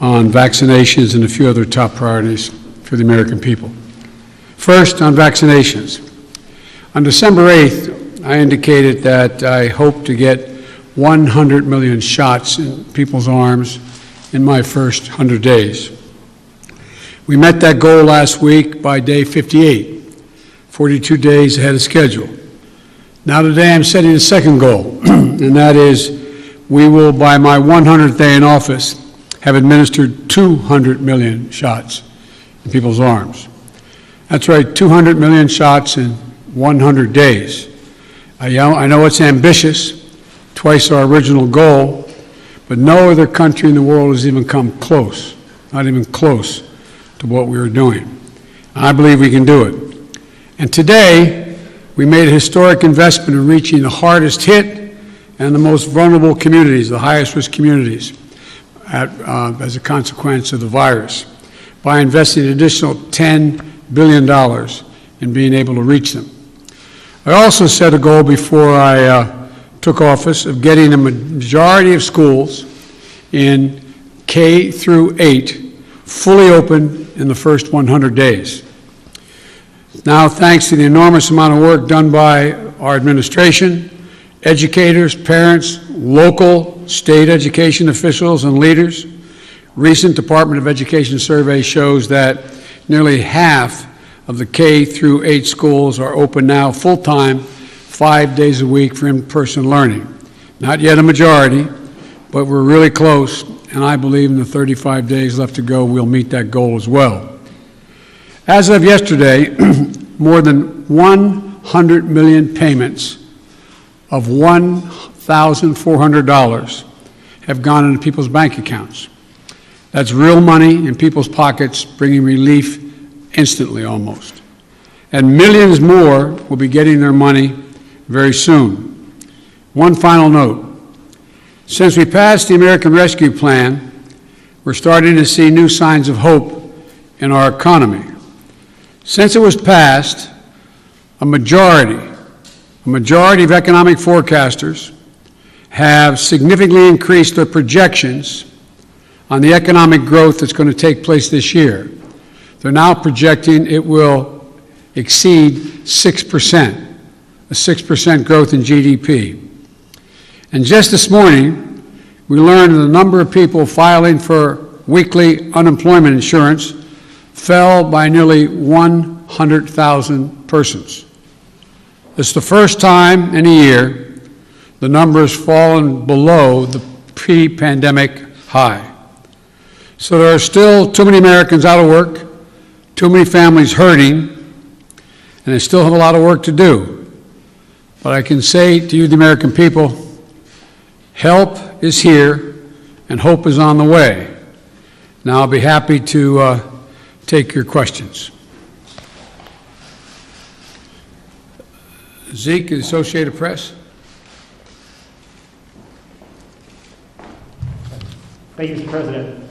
on vaccinations and a few other top priorities for the American people. First, on vaccinations. On December 8th, I indicated that I hope to get 100 million shots in people's arms in my first 100 days. We met that goal last week by day 58, 42 days ahead of schedule. Now today I'm setting a second goal, and that is we will, by my 100th day in office, have administered 200 million shots in people's arms. That's right, 200 million shots in 100 days. I know it's ambitious, twice our original goal, but no other country in the world has even come close, not even close to what we are doing. I believe we can do it. And today, we made a historic investment in reaching the hardest hit and the most vulnerable communities, the highest risk communities, as a consequence of the virus, by investing an additional $10 billion in being able to reach them. I also set a goal before I took office of getting a majority of schools in K through 8 fully open in the first 100 days. Now, thanks to the enormous amount of work done by our administration, educators, parents, local, state education officials, and leaders, recent Department of Education survey shows that nearly half of the K through 8 schools are open now full-time, 5 days a week for in-person learning. Not yet a majority, but we're really close, and I believe in the 35 days left to go, we'll meet that goal as well. As of yesterday, more than 100 million payments of $1,400 have gone into people's bank accounts. That's real money in people's pockets, bringing relief instantly almost. And millions more will be getting their money very soon. One final note. Since we passed the American Rescue Plan, we're starting to see new signs of hope in our economy. Since it was passed, a majority of economic forecasters have significantly increased their projections on the economic growth that's going to take place this year. They're now projecting it will exceed 6%, a 6% growth in GDP. And just this morning, we learned that the number of people filing for weekly unemployment insurance fell by nearly 100,000 persons. It's the first time in a year the number has fallen below the pre-pandemic high. So there are still too many Americans out of work, too many families hurting, and they still have a lot of work to do. But I can say to you, the American people, help is here and hope is on the way. Now I'll be happy to take your questions. Zeke, Associated Press. Thank you, Mr. President.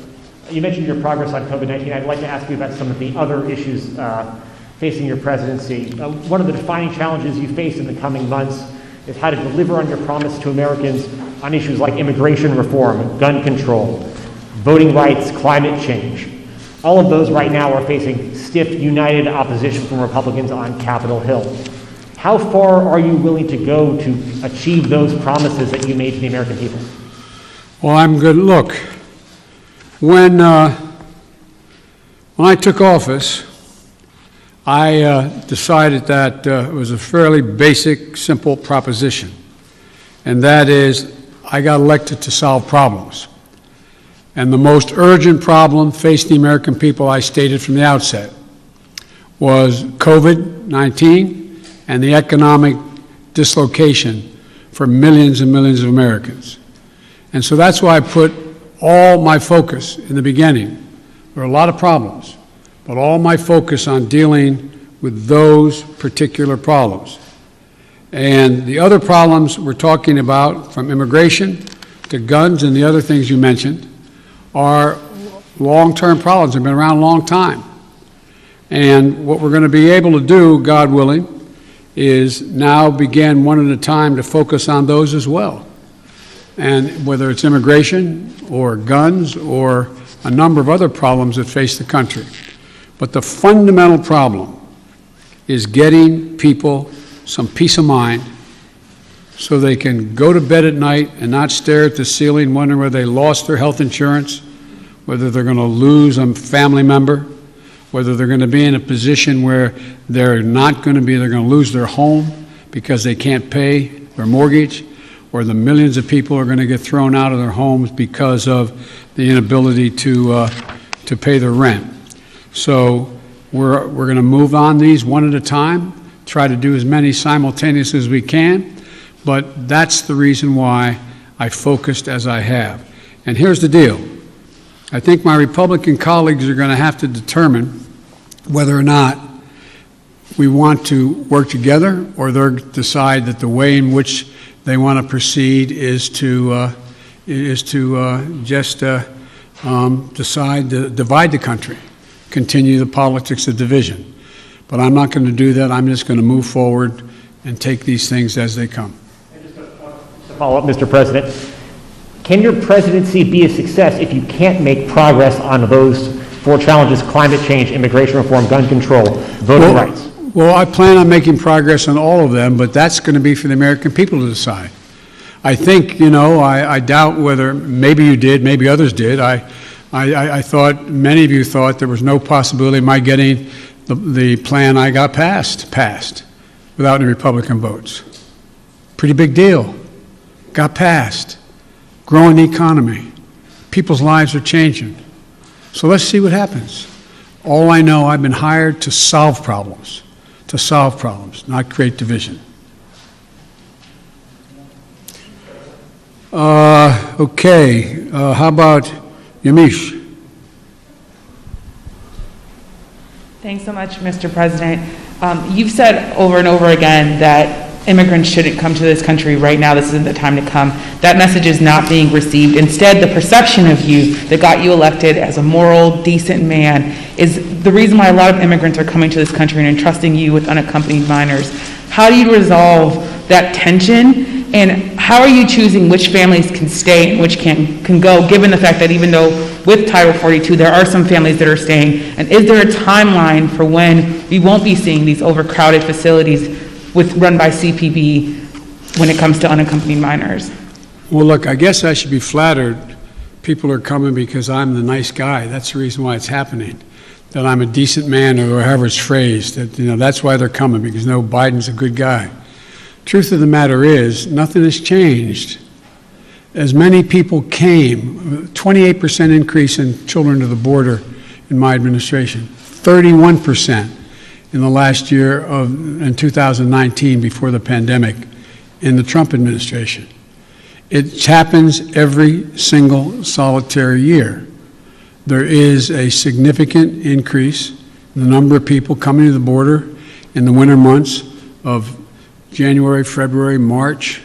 You mentioned your progress on COVID-19. I'd like to ask you about some of the other issues facing your presidency. One of the defining challenges you face in the coming months is how to deliver on your promise to Americans on issues like immigration reform, gun control, voting rights, climate change. All of those right now are facing stiff, united opposition from Republicans on Capitol Hill. How far are you willing to go to achieve those promises that you made to the American people? Well, I'm good. Look, when I took office, I decided that it was a fairly basic, simple proposition, and that is I got elected to solve problems. And the most urgent problem facing the American people, I stated from the outset, was COVID-19 and the economic dislocation for millions and millions of Americans. And so that's why I put all my focus in the beginning. There are a lot of problems, but all my focus on dealing with those particular problems. And the other problems we're talking about, from immigration to guns and the other things you mentioned, are long-term problems. They've been around a long time. And what we're going to be able to do, God willing, is now begin one at a time to focus on those as well. And whether it's immigration or guns or a number of other problems that face the country. But the fundamental problem is getting people some peace of mind so they can go to bed at night and not stare at the ceiling wondering whether they lost their health insurance, whether they're going to lose a family member, whether they're going to be in a position where they're going to lose their home because they can't pay their mortgage, or the millions of people are going to get thrown out of their homes because of the inability to pay their rent. So we're going to move on these one at a time, try to do as many simultaneously as we can, but that's the reason why I focused as I have. And here's the deal. I think my Republican colleagues are going to have to determine whether or not we want to work together, or they'll decide that the way in which they want to proceed is to just decide to divide the country, continue the politics of division. But I'm not going to do that. I'm just going to move forward and take these things as they come. And just to follow up, Mr. President, can your presidency be a success if you can't make progress on those four challenges: climate change, immigration reform, gun control, voting rights? Well, I plan on making progress on all of them, but that's going to be for the American people to decide. I think, I doubt whether, maybe you did, maybe others did. I thought, many of you thought there was no possibility of my getting the plan I got passed without any Republican votes. Pretty big deal. Got passed. Growing the economy. People's lives are changing. So let's see what happens. All I know, I've been hired to solve problems, not create division. Okay, how about Yamiche? Thanks so much, Mr. President. You've said over and over again that immigrants shouldn't come to this country right now. This isn't the time to come. That message is not being received. Instead, the perception of you that got you elected as a moral, decent man is the reason why a lot of immigrants are coming to this country and entrusting you with unaccompanied minors. How do you resolve that tension? And how are you choosing which families can stay and which can go, given the fact that even though with Title 42 there are some families that are staying? And is there a timeline for when we won't be seeing these overcrowded facilities run by CPB when it comes to unaccompanied minors? Well, look, I guess I should be flattered. People are coming because I'm the nice guy. That's the reason why it's happening. That I'm a decent man, or however it's phrased. That's why they're coming, because Biden's a good guy. Truth of the matter is, nothing has changed. As many people came, 28% increase in children to the border in my administration, 31% in the last year in 2019, before the pandemic, in the Trump administration. It happens every single solitary year. There is a significant increase in the number of people coming to the border in the winter months of January, February, March.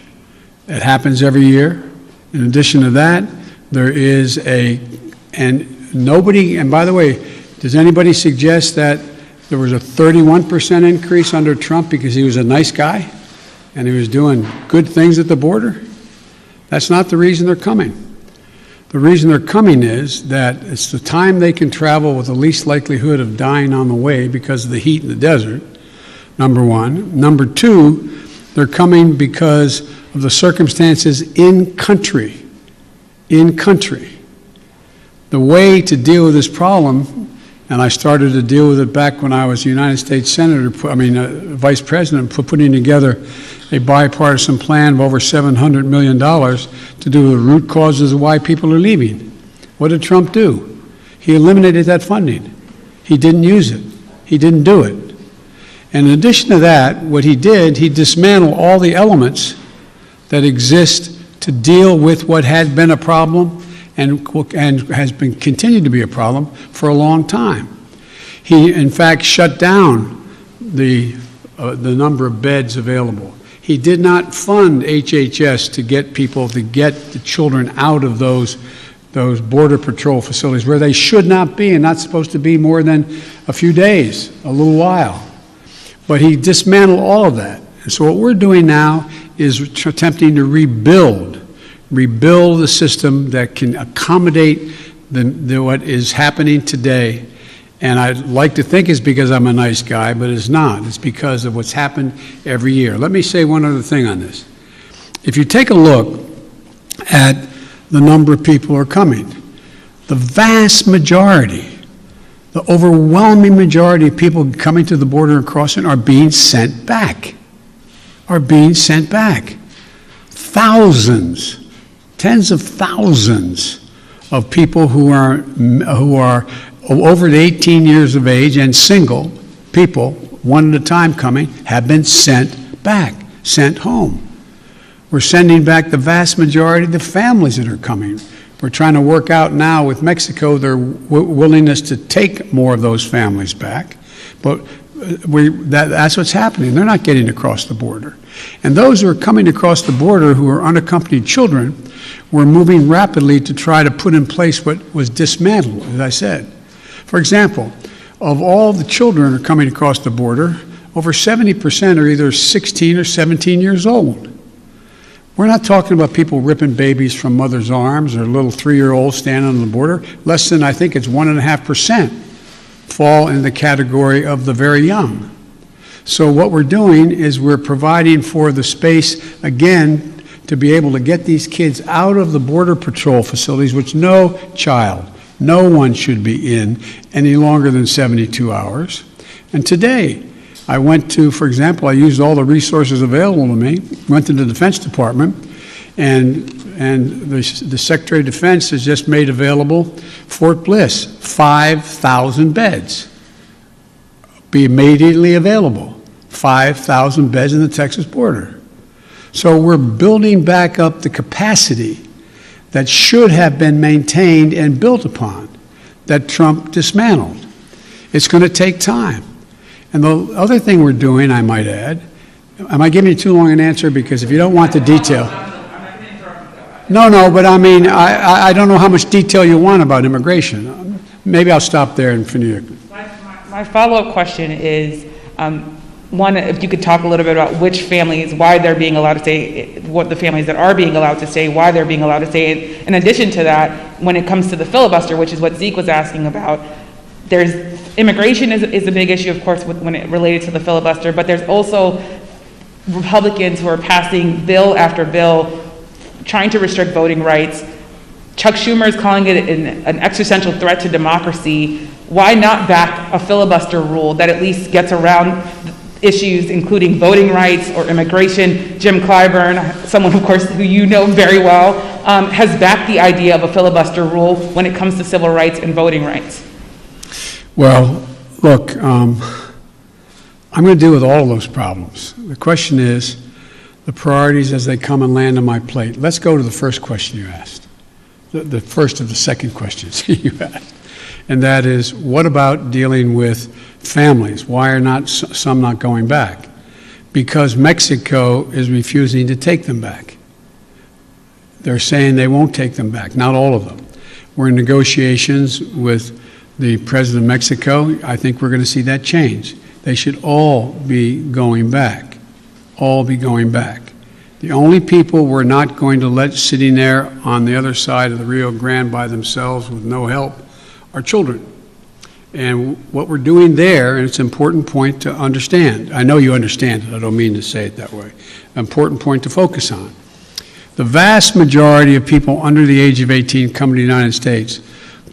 It happens every year. In addition to that, there is and by the way, does anybody suggest that there was a 31% increase under Trump because he was a nice guy and he was doing good things at the border? That's not the reason they're coming. The reason they're coming is that it's the time they can travel with the least likelihood of dying on the way because of the heat in the desert, number one. Number two, they're coming because of the circumstances in country. In country. The way to deal with this problem, and I started to deal with it back when I was United States Vice President, putting together a bipartisan plan of over $700 million to do with the root causes of why people are leaving. What did Trump do? He eliminated that funding. He didn't use it. He didn't do it. And in addition to that, what he did, he dismantled all the elements that exist to deal with what had been a problem and has been continued to be a problem for a long time. He, in fact, shut down the number of beds available. He did not fund HHS to get the children out of those Border Patrol facilities where they should not be and not supposed to be more than a few days, a little while. But he dismantled all of that. And so what we're doing now is attempting to rebuild the system that can accommodate than what is happening today. And I'd like to think it's because I'm a nice guy, but it's not. It's because of what's happened every year. Let me say one other thing on this. If you take a look at the number of people who are coming, the vast majority, the overwhelming majority of people coming to the border and crossing are being sent back. Are being sent back. Thousands, tens of thousands of people who are over 18 years of age and single people, one at a time coming, have been sent back, sent home. We're sending back the vast majority of the families that are coming. We're trying to work out now with Mexico their willingness to take more of those families back. But that's what's happening. They're not getting across the border. And those who are coming across the border who are unaccompanied children, we're moving rapidly to try to put in place what was dismantled, as I said. For example, of all the children who are coming across the border, over 70% are either 16 or 17 years old. We're not talking about people ripping babies from mother's arms or little 3-year-olds standing on the border. Less than, I think it's 1.5% fall in the category of the very young. So what we're doing is we're providing for the space, again, to be able to get these kids out of the Border Patrol facilities, which no child, no one should be in any longer than 72 hours. And today, I went to, for example, I used all the resources available to me, went to the Defense Department, and the Secretary of Defense has just made available Fort Bliss, 5,000 beds. Be immediately available, 5,000 beds in the Texas border. So we're building back up the capacity that should have been maintained and built upon, that Trump dismantled. It's going to take time. And the other thing we're doing, I might add, am I giving you too long an answer? Because if you don't want the detail. No, but I mean, I don't know how much detail you want about immigration. Maybe I'll stop there and finish. My follow-up question is, one, if you could talk a little bit about which families, why they're being allowed to stay, what the families that are being allowed to stay, why they're being allowed to stay. In addition to that, when it comes to the filibuster, which is what Zeke was asking about, immigration is a big issue, of course, when it related to the filibuster, but there's also Republicans who are passing bill after bill trying to restrict voting rights. Chuck Schumer is calling it an existential threat to democracy. Why not back a filibuster rule that at least gets around issues including voting rights or immigration? Jim Clyburn, someone, of course, who you know very well, has backed the idea of a filibuster rule when it comes to civil rights and voting rights. Well, look, I'm going to deal with all of those problems. The question is the priorities as they come and land on my plate. Let's go to the first question you asked, the first of the second questions you asked. And that is, what about dealing with families? Why are not some not going back? Because Mexico is refusing to take them back. They're saying they won't take them back, not all of them. We're in negotiations with the President of Mexico. I think we're going to see that change. They should all be going back, all be going back. The only people we're not going to let sitting there on the other side of the Rio Grande by themselves with no help are children. And what we're doing there, and it's an important point to understand. I know you understand it. I don't mean to say it that way. An important point to focus on. The vast majority of people under the age of 18 coming to the United States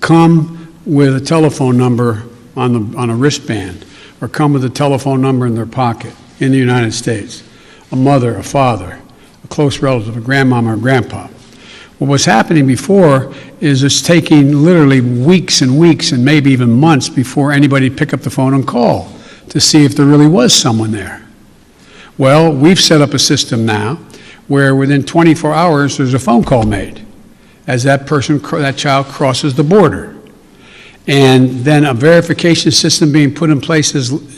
come with a telephone number on a wristband, or come with a telephone number in their pocket in the United States. A mother, a father, a close relative, a grandmama or grandpa. What was happening before is it's taking literally weeks and weeks and maybe even months before anybody pick up the phone and call to see if there really was someone there. Well, we've set up a system now where within 24 hours there's a phone call made as that child crosses the border. And then a verification system being put in place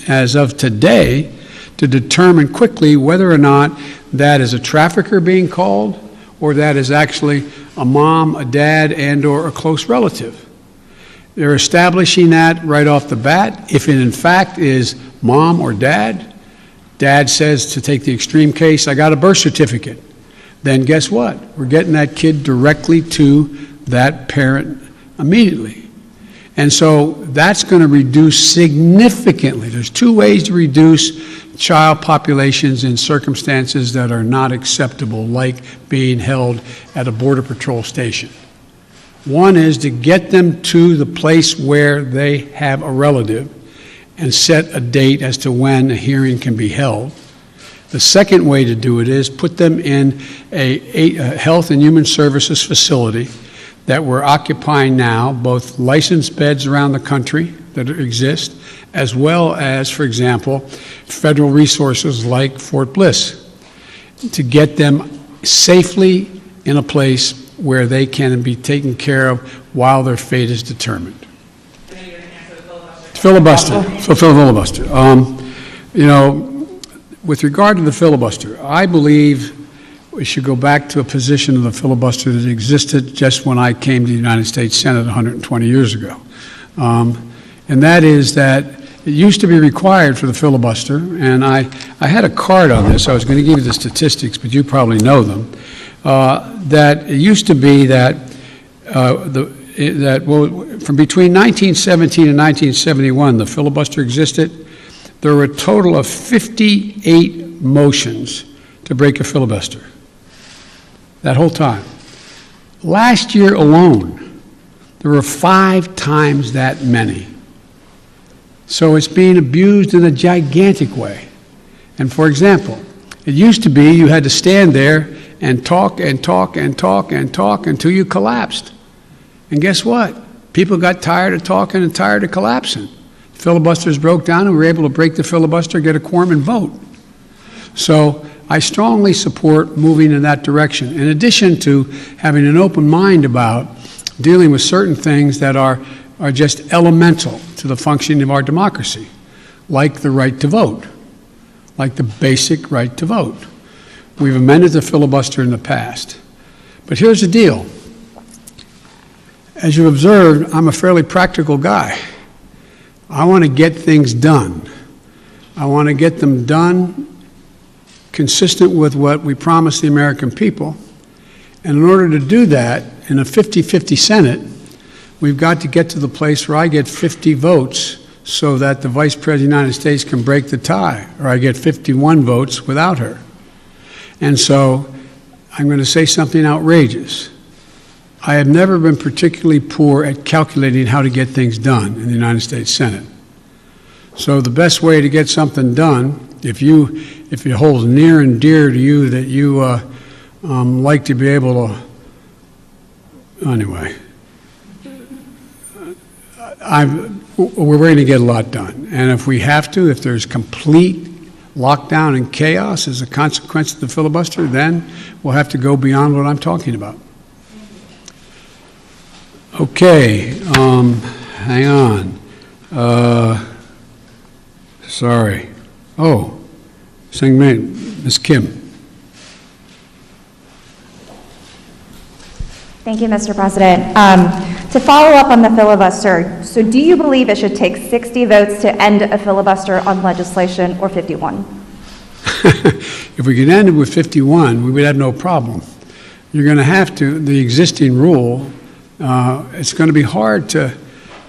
as of today to determine quickly whether or not that is a trafficker being called or that is actually a mom, a dad, and or a close relative. They're establishing that right off the bat. If it in fact is mom or dad, dad says, to take the extreme case, I got a birth certificate. Then guess what? We're getting that kid directly to that parent immediately. And so that's going to reduce significantly. There's two ways to reduce child populations in circumstances that are not acceptable, like being held at a Border Patrol station. One is to get them to the place where they have a relative and set a date as to when a hearing can be held. The second way to do it is put them in a Health and Human Services facility that we're occupying now, both licensed beds around the country that exist, as well as, for example, federal resources like Fort Bliss, to get them safely in a place where they can be taken care of while their fate is determined. Filibuster. So filibuster. You know, with regard to the filibuster, I believe we should go back to a position of the filibuster that existed just when I came to the United States Senate 120 years ago. And that is that it used to be required for the filibuster, and I had a card on this. I was going to give you the statistics, but you probably know them, that it used to be that, from between 1917 and 1971, the filibuster existed. There were a total of 58 motions to break a filibuster. That whole time. Last year alone, there were 5 times that many. So it's being abused in a gigantic way. And for example, it used to be you had to stand there and talk and talk and talk and talk until you collapsed. And guess what? People got tired of talking and tired of collapsing. Filibusters broke down and we were able to break the filibuster, get a quorum and vote. So I strongly support moving in that direction, in addition to having an open mind about dealing with certain things that are just elemental to the functioning of our democracy, like the right to vote, like the basic right to vote. We've amended the filibuster in the past. But here's the deal. As you observed, I'm a fairly practical guy. I want to get things done. I want to get them done consistent with what we promised the American people. And in order to do that, in a 50-50 Senate, we've got to get to the place where I get 50 votes so that the Vice President of the United States can break the tie, or I get 51 votes without her. And so I'm going to say something outrageous. I have never been particularly poor at calculating how to get things done in the United States Senate. So the best way to get something done, if it holds near and dear to you that you like to be able to, anyway, we're going to get a lot done. And if we have to, if there's complete lockdown and chaos as a consequence of the filibuster, then we'll have to go beyond what I'm talking about. Okay, hang on. Sorry. Oh, Ms. Kim. Thank you, Mr. President. To follow up on the filibuster, so do you believe it should take 60 votes to end a filibuster on legislation, or 51? If we could end it with 51, we would have no problem. You're going to have to, the existing rule, it's going to be hard to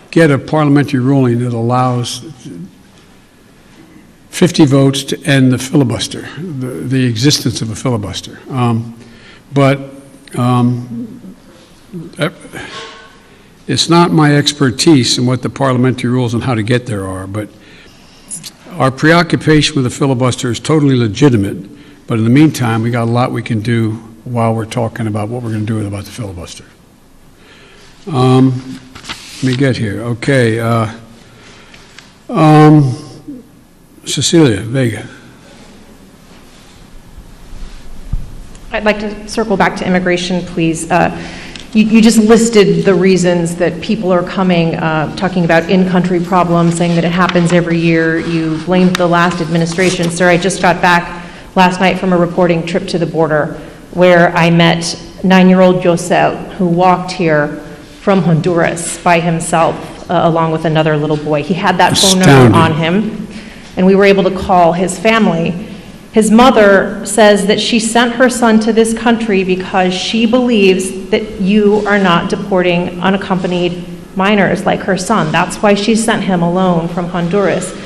get a parliamentary ruling that allows 50 votes to end the filibuster, the existence of a filibuster. It's not my expertise in what the parliamentary rules and how to get there are, but our preoccupation with the filibuster is totally legitimate. But in the meantime, we got a lot we can do while we're talking about what we're going to do about the filibuster. Let me get here. Okay. Cecilia Vega. I'd like to circle back to immigration, please. You just listed the reasons that people are coming, talking about in-country problems, saying that it happens every year. You blamed the last administration. Sir, I just got back last night from a reporting trip to the border where I met 9-year-old Josel, who walked here from Honduras by himself, along with another little boy. He had that phone number on him, and we were able to call his family. His mother says that she sent her son to this country because she believes that you are not deporting unaccompanied minors like her son. That's why she sent him alone from Honduras.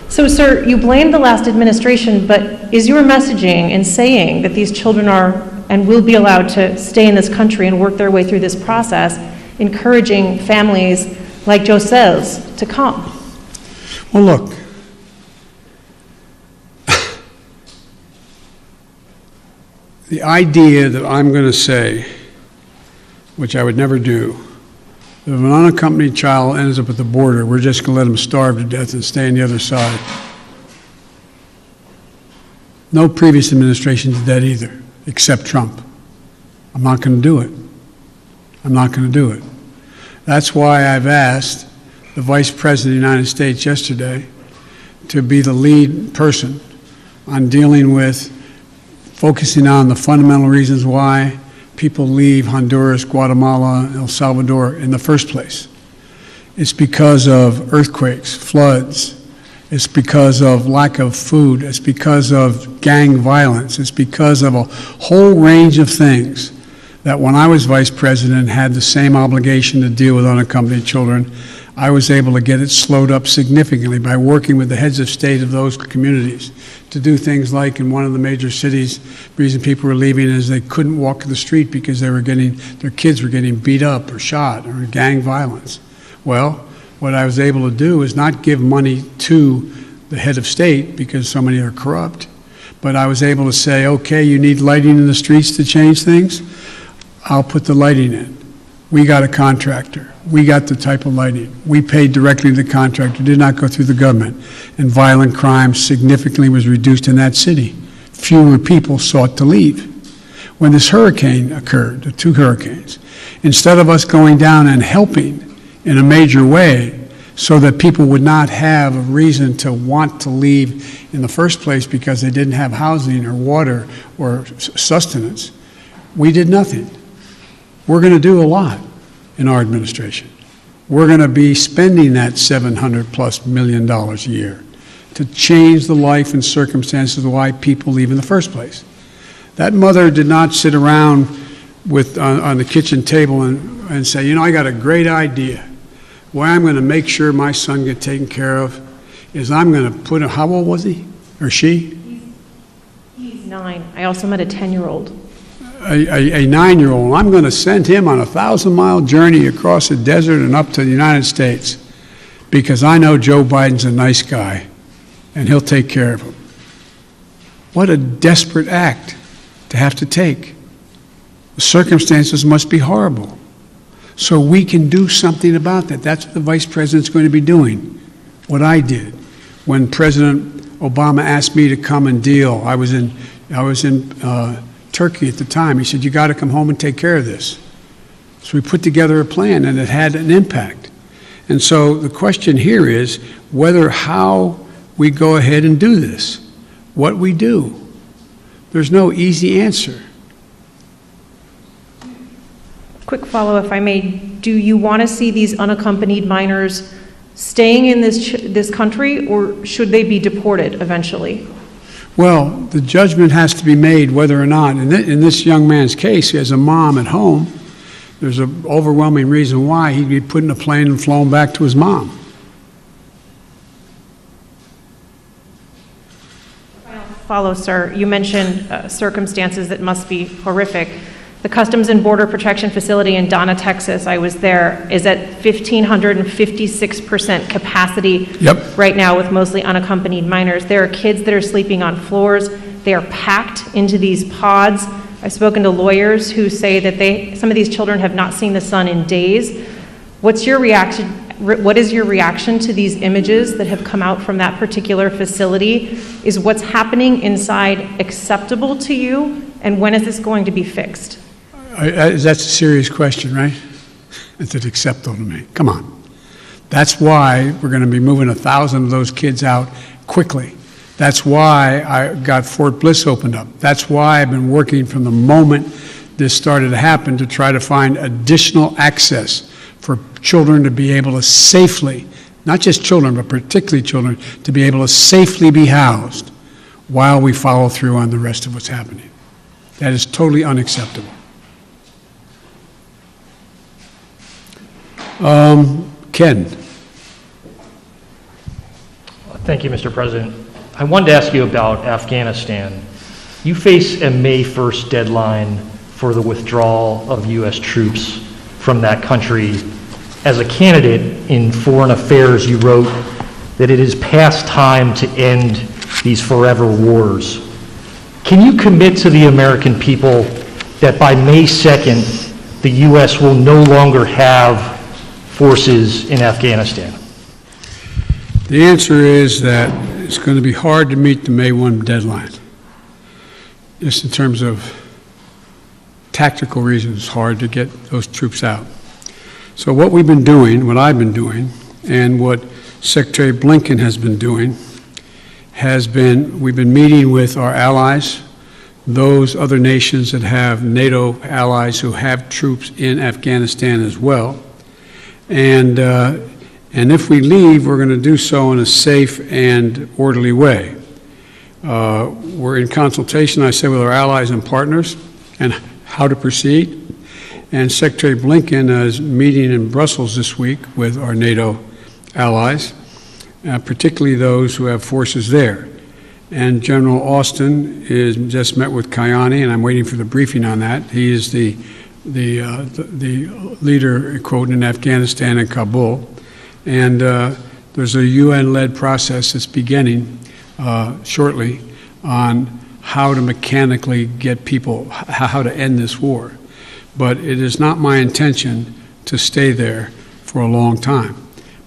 So, sir, you blame the last administration, but is your messaging in saying that these children are and will be allowed to stay in this country and work their way through this process, encouraging families like Josel's to come? Well, look, the idea that I'm going to say, which I would never do, if an unaccompanied child ends up at the border, we're just going to let them starve to death and stay on the other side. No previous administration did that either, except Trump. I'm not going to do it. I'm not going to do it. That's why I've asked the Vice President of the United States yesterday to be the lead person on dealing with focusing on the fundamental reasons why people leave Honduras, Guatemala, El Salvador in the first place. It's because of earthquakes, floods. It's because of lack of food. It's because of gang violence. It's because of a whole range of things that when I was vice president had the same obligation to deal with unaccompanied children. I was able to get it slowed up significantly by working with the heads of state of those communities to do things like in one of the major cities, the reason people were leaving is they couldn't walk the street because their kids were getting beat up or shot or gang violence. Well, what I was able to do is not give money to the head of state because so many are corrupt, but I was able to say, okay, you need lighting in the streets to change things? I'll put the lighting in. We got a contractor. We got the type of lighting. We paid directly to the contractor, did not go through the government. And violent crime significantly was reduced in that city. Fewer people sought to leave. When this hurricane occurred, the two hurricanes, instead of us going down and helping in a major way so that people would not have a reason to want to leave in the first place because they didn't have housing or water or sustenance, we did nothing. We're going to do a lot in our administration. We're going to be spending that $700+ million a year to change the life and circumstances of why people leave in the first place. That mother did not sit around on the kitchen table and say, you know, I got a great idea. Why I'm going to make sure my son gets taken care of is I'm going to put him, how old was he or she? He's 9. I also met a 10-year-old. A 9-year-old. I'm going to send him on a 1,000-mile journey across the desert and up to the United States because I know Joe Biden's a nice guy and he'll take care of him. What a desperate act to have to take. The circumstances must be horrible. So we can do something about that. That's what the vice president's going to be doing. What I did. When President Obama asked me to come and deal, I was in Turkey at the time. He said, you got to come home and take care of this. So we put together a plan and it had an impact. And so the question here is how we go ahead and do this, what we do. There's no easy answer. Quick follow, if I may. Do you want to see these unaccompanied minors staying in this country, or should they be deported eventually? Well, the judgment has to be made whether or not, in this young man's case, he has a mom at home. There's an overwhelming reason why he'd be put in a plane and flown back to his mom. Follow, sir. You mentioned circumstances that must be horrific. The Customs and Border Protection Facility in Donna, Texas, I was there, is at 1,556% capacity right now with mostly unaccompanied minors. There are kids that are sleeping on floors. They are packed into these pods. I've spoken to lawyers who say that some of these children have not seen the sun in days. What's your reaction? What is your reaction to these images that have come out from that particular facility? Is what's happening inside acceptable to you? And when is this going to be fixed? That's a serious question, right? Is it acceptable to me? Come on. That's why we're going to be moving 1,000 of those kids out quickly. That's why I got Fort Bliss opened up. That's why I've been working from the moment this started to happen to try to find additional access for children to be able to safely, not just children, but particularly children, to be able to safely be housed while we follow through on the rest of what's happening. That is totally unacceptable. Ken. Thank you, Mr. President. I wanted to ask you about Afghanistan. You face a May 1st deadline for the withdrawal of U.S. troops from that country. As a candidate in foreign affairs, you wrote that it is past time to end these forever wars. Can you commit to the American people that by May 2nd, the U.S. will no longer have forces in Afghanistan? The answer is that it's going to be hard to meet the May 1 deadline. Just in terms of tactical reasons, it's hard to get those troops out. So what we've been doing, what I've been doing, and what Secretary Blinken has been doing, we've been meeting with our allies, those other nations that have NATO allies who have troops in Afghanistan as well. And if we leave, we're going to do so in a safe and orderly way. We're in consultation, I say, with our allies and partners and how to proceed. And Secretary Blinken is meeting in Brussels this week with our NATO allies, particularly those who have forces there. And General Austin is just met with Kayani, and I'm waiting for the briefing on that. He is the leader, quote, in Afghanistan and Kabul. And there's a UN-led process that's beginning shortly on how to mechanically get people, how to end this war. But it is not my intention to stay there for a long time.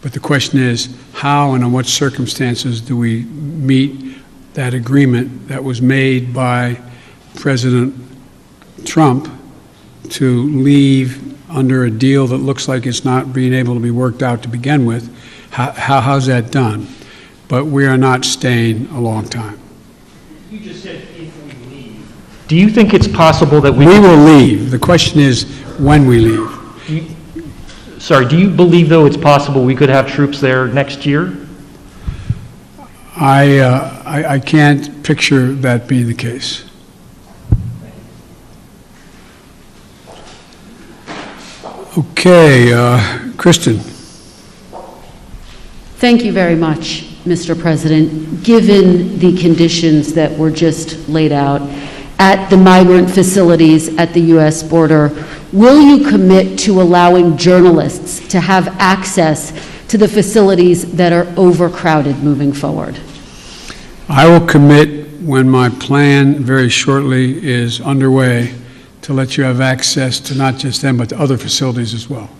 But the question is, how and in what circumstances do we meet that agreement that was made by President Trump to leave under a deal that looks like it's not being able to be worked out to begin with? How's that done? But we are not staying a long time. You just said if we leave. Do you think it's possible that We will leave. The question is when we leave. Do you believe, though, it's possible we could have troops there next year? I can't picture that being the case. Okay, Kristen. Thank you very much, Mr. President. Given the conditions that were just laid out at the migrant facilities at the U.S. border, will you commit to allowing journalists to have access to the facilities that are overcrowded moving forward? I will commit when my plan very shortly is underway to let you have access to not just them, but to other facilities as well.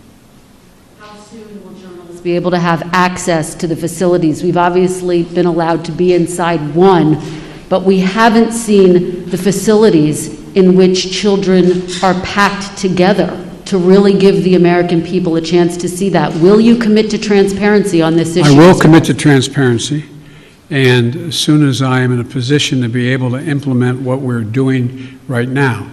How soon will journalists be able to have access to the facilities? We've obviously been allowed to be inside one, but we haven't seen the facilities in which children are packed together to really give the American people a chance to see that. Will you commit to transparency on this issue? I will commit to transparency, and as soon as I am in a position to be able to implement what we're doing right now.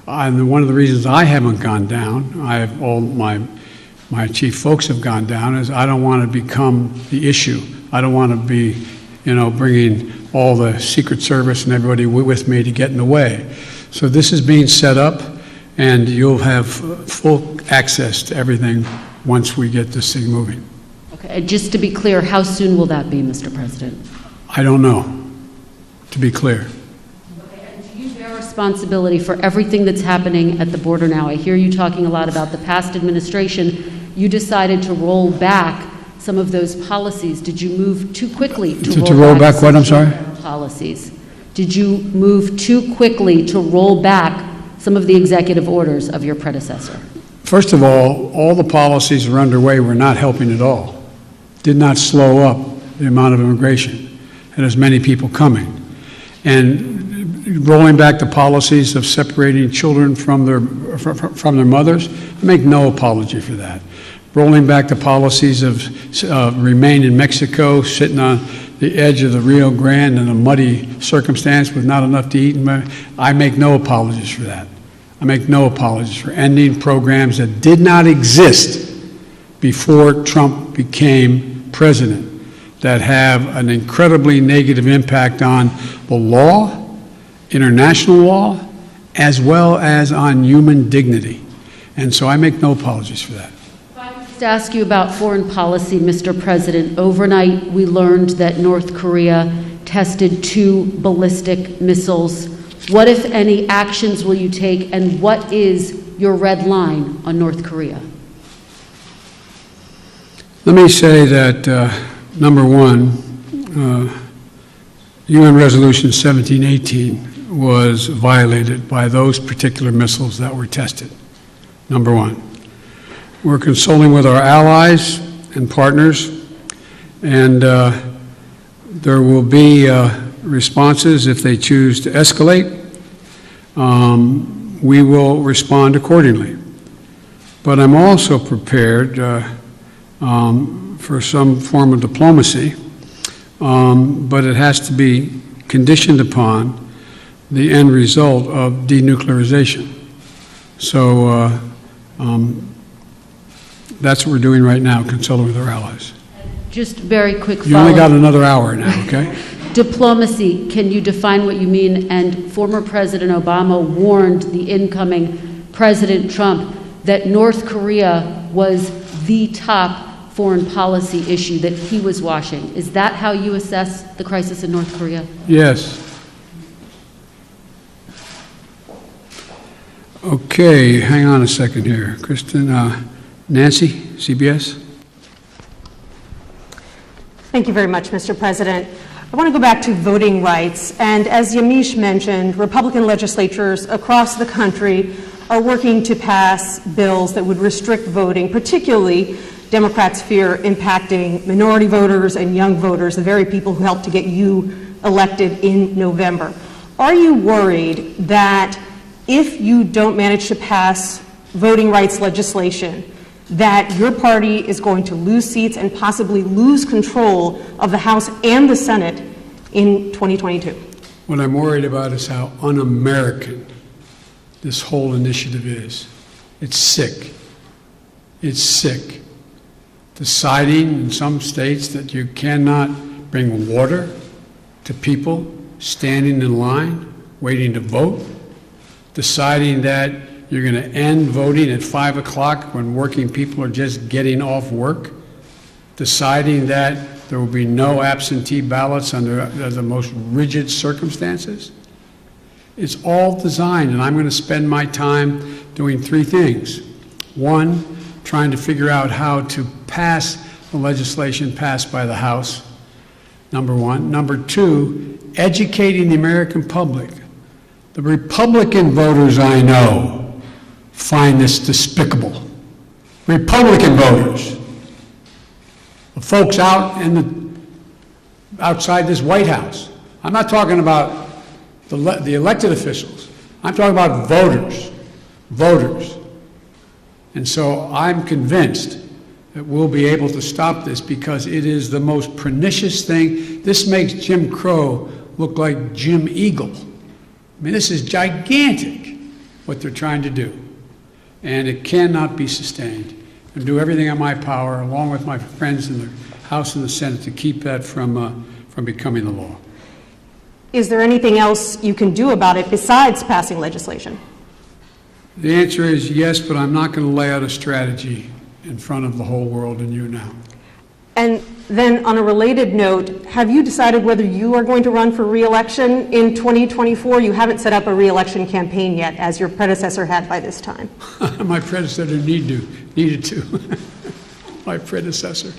And one of the reasons I haven't gone down, all my chief folks have gone down, is I don't want to become the issue. I don't want to be, bringing all the Secret Service and everybody with me to get in the way. So this is being set up, and you'll have full access to everything once we get this thing moving. Okay, just to be clear, how soon will that be, Mr. President? I don't know, to be clear. Responsibility for everything that's happening at the border now. I hear you talking a lot about the past administration. You decided to roll back some of those policies. Did you move too quickly to roll back what, I'm sorry? Policies. Did you move too quickly to roll back some of the executive orders of your predecessor? First of all the policies that are underway were not helping at all. Did not slow up the amount of immigration and as many people coming. And rolling back the policies of separating children from their mothers, I make no apology for that. Rolling back the policies of remain in Mexico, sitting on the edge of the Rio Grande in a muddy circumstance with not enough to eat, I make no apologies for that. I make no apologies for ending programs that did not exist before Trump became president. that have an incredibly negative impact on the law, international law, as well as on human dignity. And so I make no apologies for that. To ask you about foreign policy, Mr. President. Overnight, we learned that North Korea tested 2 ballistic missiles. What, if any, actions will you take, and what is your red line on North Korea? Let me say that, number one, UN Resolution 1718 was violated by those particular missiles that were tested, number one. We're consulting with our allies and partners, and there will be responses if they choose to escalate. We will respond accordingly. But I'm also prepared for some form of diplomacy, but it has to be conditioned upon the end result of denuclearization. So that's what we're doing right now, consulting with our allies. Just very quick follow-up. You only got another hour now, okay? Diplomacy, can you define what you mean? And former President Obama warned the incoming President Trump that North Korea was the top foreign policy issue that he was watching. Is that how you assess the crisis in North Korea? Yes. Okay, hang on a second here. Kristen, Nancy, CBS. Thank you very much, Mr. President. I want to go back to voting rights. And as Yamiche mentioned, Republican legislatures across the country are working to pass bills that would restrict voting, particularly Democrats fear impacting minority voters and young voters, the very people who helped to get you elected in November. Are you worried that if you don't manage to pass voting rights legislation, that your party is going to lose seats and possibly lose control of the House and the Senate in 2022? What I'm worried about is how un-American this whole initiative is. It's sick. It's sick. Deciding in some states that you cannot bring water to people standing in line, waiting to vote. Deciding that you're going to end voting at 5 o'clock when working people are just getting off work. Deciding that there will be no absentee ballots under the most rigid circumstances. It's all designed, and I'm going to spend my time doing 3 things. 1, trying to figure out how to pass the legislation passed by the House, number 1. Number 2, educating the American public. The Republican voters I know find this despicable. Republican voters, the folks out outside this White House. I'm not talking about the elected officials. I'm talking about voters. And so I'm convinced that we'll be able to stop this because it is the most pernicious thing. This makes Jim Crow look like Jim Eagle. I mean, this is gigantic, what they're trying to do. And it cannot be sustained. And do everything in my power, along with my friends in the House and the Senate, to keep that from becoming the law. Is there anything else you can do about it besides passing legislation? The answer is yes, but I'm not going to lay out a strategy in front of the whole world and you now. And then on a related note, have you decided whether you are going to run for re-election in 2024? You haven't set up a re-election campaign yet, as your predecessor had by this time. My predecessor needed to. My predecessor.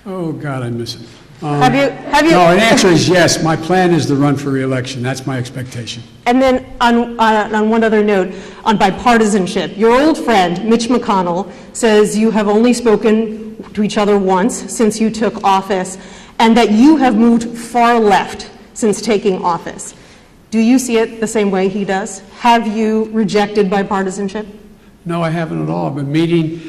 Oh, God, I miss it. Have you? No, the answer is yes. My plan is to run for re-election. That's my expectation. And then on one other note, on bipartisanship, your old friend, Mitch McConnell, says you have only spoken to each other once since you took office, and that you have moved far left since taking office. Do you see it the same way he does? Have you rejected bipartisanship? No, I haven't at all. I've been meeting.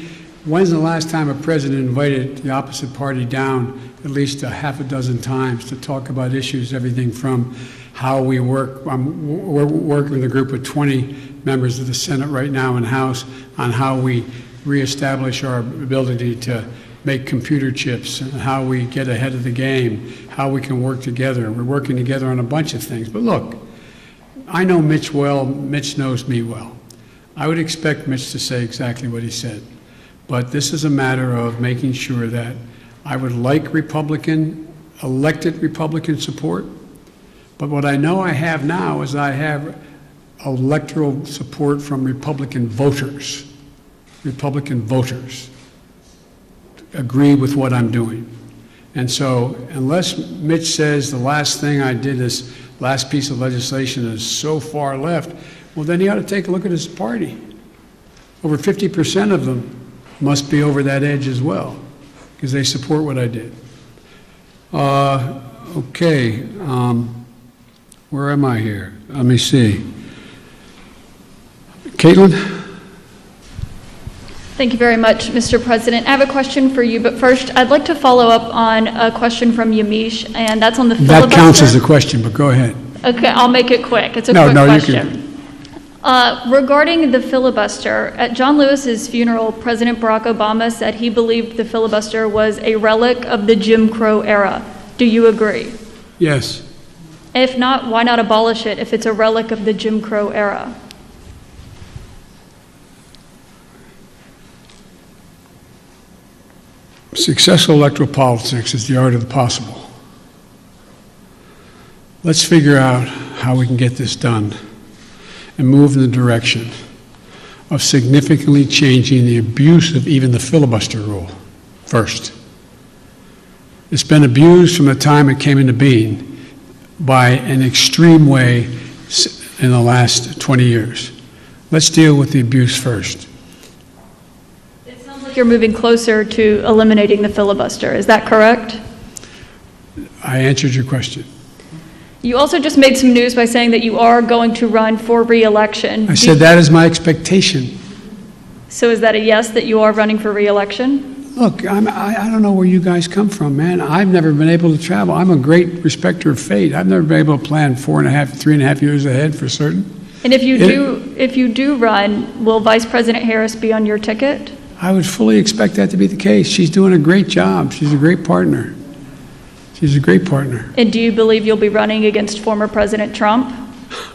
When's the last time a president invited the opposite party down at least a half a dozen times to talk about issues, everything from how we work. We're working with a group of 20 members of the Senate right now and House on how we reestablish our ability to make computer chips, and how we get ahead of the game, how we can work together. We're working together on a bunch of things. But look, I know Mitch well. Mitch knows me well. I would expect Mitch to say exactly what he said. But this is a matter of making sure that I would like elected Republican support. But what I know I have now is I have electoral support from Republican voters. Republican voters agree with what I'm doing. And so unless Mitch says the last thing I did, this last piece of legislation is so far left, well, then he ought to take a look at his party. Over 50% of them must be over that edge as well, because they support what I did. Okay, where am I here? Let me see. Caitlin? Thank you very much, Mr. President. I have a question for you, but first, I'd like to follow up on a question from Yamiche, and that's on the filibuster. That counts as a question, but go ahead. Okay, I'll make it quick. It's a quick question. Regarding the filibuster, at John Lewis's funeral, President Barack Obama said he believed the filibuster was a relic of the Jim Crow era. Do you agree? Yes. If not, why not abolish it if it's a relic of the Jim Crow era? Successful electoral politics is the art of the possible. Let's figure out how we can get this done and move in the direction of significantly changing the abuse of even the filibuster rule first. It's been abused from the time it came into being by an extreme way in the last 20 years. Let's deal with the abuse first. It sounds like you're moving closer to eliminating the filibuster. Is that correct? I answered your question. You also just made some news by saying that you are going to run for re-election. I said that is my expectation. So is that a yes, that you are running for re-election? Look, I don't know where you guys come from, man. I've never been able to travel. I'm a great respecter of fate. I've never been able to plan 3.5 years ahead for certain. And if you do run, will Vice President Harris be on your ticket? I would fully expect that to be the case. She's doing a great job. She's a great partner. She's a great partner. And do you believe you'll be running against former President Trump?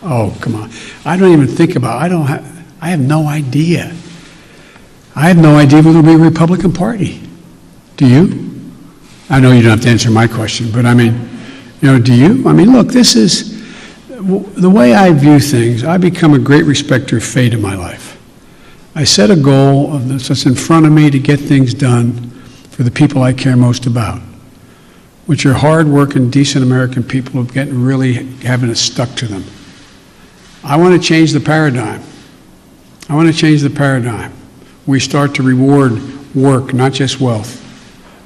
Oh, come on. I don't even think about it. I have no idea. I have no idea whether it'll be a Republican Party. Do you? I know you don't have to answer my question, but I mean, do you? I mean, look, this is the way I view things. I become a great respecter of fate in my life. I set a goal that's in front of me to get things done for the people I care most about, which are hard-working, decent American people who really having it stuck to them. I want to change the paradigm. I want to change the paradigm. We start to reward work, not just wealth.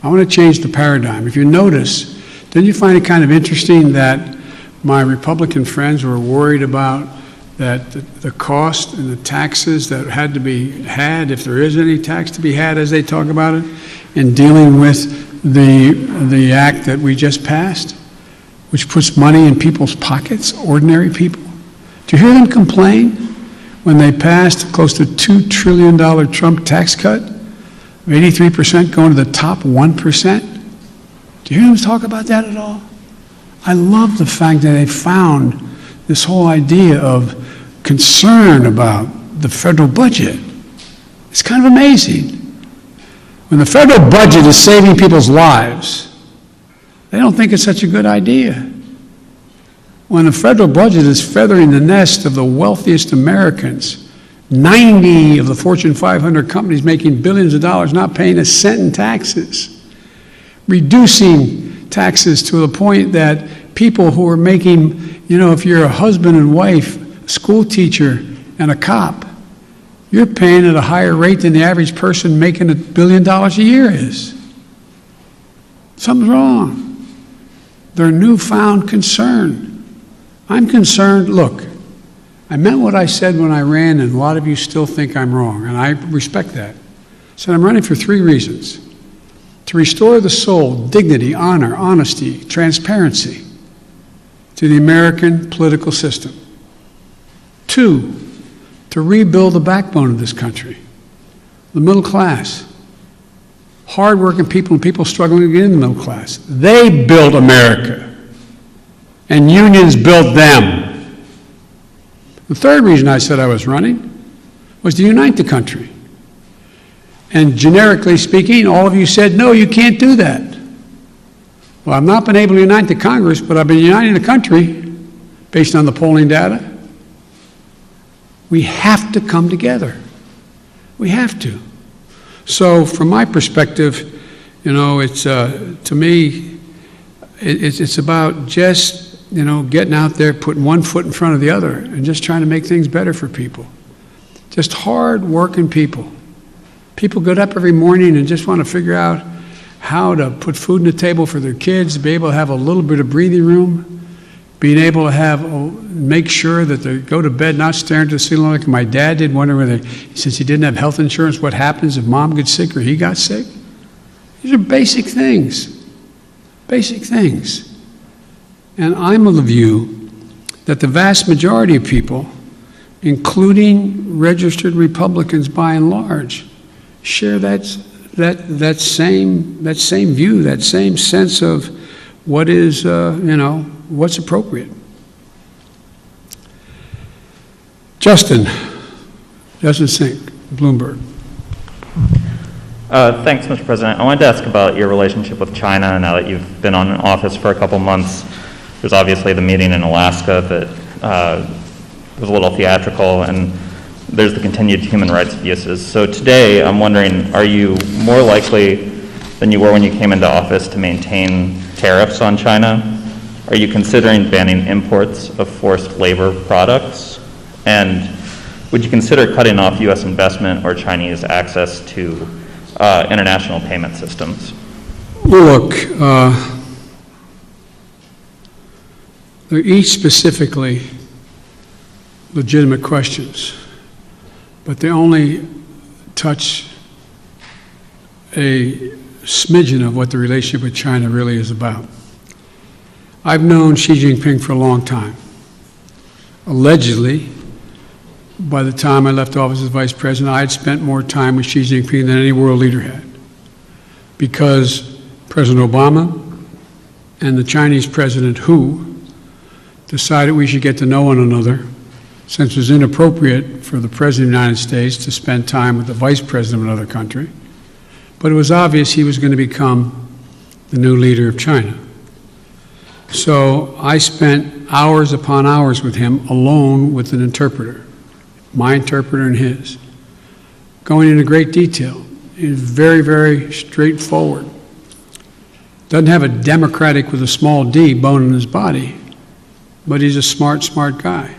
I want to change the paradigm. If you notice, didn't you find it kind of interesting that my Republican friends were worried about that the cost and the taxes that had to be had, if there is any tax to be had as they talk about it, in dealing with the act that we just passed, which puts money in people's pockets, ordinary people? Do you hear them complain when they passed close to $2 trillion Trump tax cut, 83% going to the top 1%? Do you hear them talk about that at all? I love the fact that they found this whole idea of concern about the federal budget. It's kind of amazing. When the federal budget is saving people's lives, they don't think it's such a good idea. When the federal budget is feathering the nest of the wealthiest Americans, 90 of the Fortune 500 companies making billions of dollars, not paying a cent in taxes, reducing taxes to the point that people who are making, if you're a husband and wife, a school teacher, and a cop, you're paying at a higher rate than the average person making $1 billion a year is. Something's wrong. Their newfound concern. I'm concerned. Look, I meant what I said when I ran, and a lot of you still think I'm wrong, and I respect that. I said I'm running for 3 reasons. To restore the soul, dignity, honor, honesty, transparency to the American political system. 2, to rebuild the backbone of this country, the middle class, hardworking people and people struggling to get in the middle class. They built America, and unions built them. The third reason I said I was running was to unite the country. And generically speaking, all of you said, no, you can't do that. Well, I've not been able to unite the Congress, but I've been uniting the country based on the polling data. We have to come together. We have to. So from my perspective, you know, it's, to me, it's about just, you know, getting out there, putting one foot in front of the other, and just trying to make things better for people. Just hard-working people. People get up every morning and just want to figure out how to put food on the table for their kids, be able to have a little bit of breathing room, being able to have, make sure that they go to bed not staring at the ceiling like my dad did, wondering whether, since he didn't have health insurance, what happens if mom gets sick or he got sick. These are basic things. Basic things. And I'm of the view that the vast majority of people, including registered Republicans by and large, share that same view, that same sense of what is, you know, what's appropriate. Justin Sink, Bloomberg. Thanks, Mr. President. I wanted to ask about your relationship with China now that you've been in office for a couple months. There's obviously the meeting in Alaska that was a little theatrical, and there's the continued human rights abuses. So today, I'm wondering, are you more likely than you were when you came into office to maintain tariffs on China? Are you considering banning imports of forced labor products? And would you consider cutting off U.S. investment or Chinese access to international payment systems? Look, they're each specifically legitimate questions, but they only touch a smidgen of what the relationship with China really is about. I've known Xi Jinping for a long time. Allegedly, by the time I left office as vice president, I had spent more time with Xi Jinping than any world leader had, because President Obama and the Chinese President Hu decided we should get to know one another, since it was inappropriate for the President of the United States to spend time with the Vice President of another country. But it was obvious he was going to become the new leader of China. So I spent hours upon hours with him alone with an interpreter, my interpreter and his, going into great detail. He's very, very straightforward. Doesn't have a Democratic with a small d bone in his body, but he's a smart guy.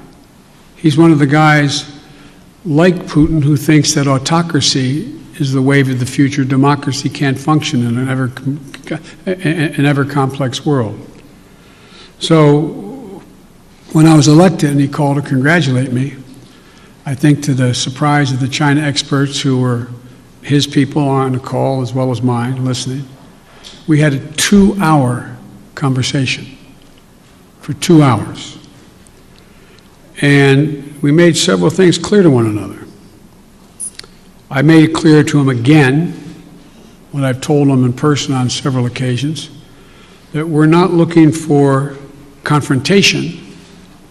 He's one of the guys like Putin who thinks that autocracy is the wave of the future. Democracy can't function in an ever complex world. So when I was elected and he called to congratulate me, I think to the surprise of the China experts who were his people on the call as well as mine listening, we had a 2-hour conversation for 2 hours. And we made several things clear to one another. I made it clear to him again, what I've told him in person on several occasions, that we're not looking for confrontation,